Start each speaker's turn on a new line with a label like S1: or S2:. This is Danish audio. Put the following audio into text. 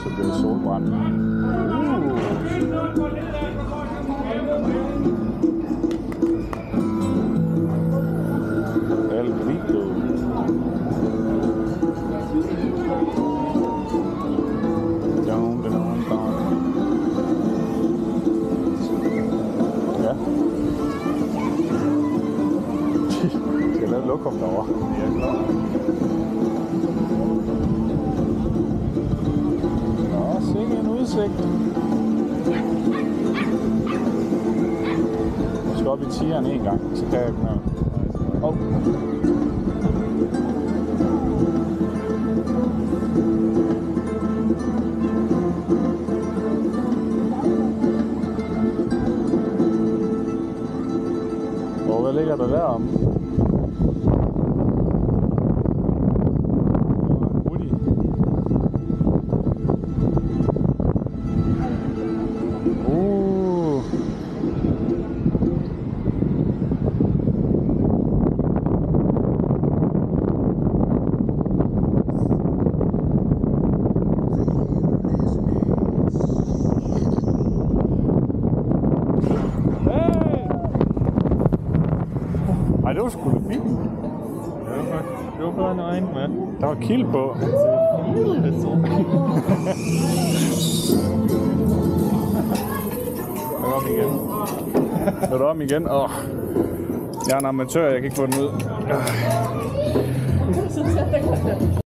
S1: Så bliver det solbrændt. El Grito. Ja. Skal lave et lokum derovre. Ja, klar. Nå, sikke en udsigt. Jeg skal op i tieren en gang, så kan jeg ikke mere. Oh. Og hvad ligger der derom? Ej, det var sgu da fint.
S2: Det var bare en øjne med.
S1: Der var kild på.
S2: Det er så.
S1: Jeg er om igen. Er du om igen? Jeg er en amatør, jeg kan ikke få den ud.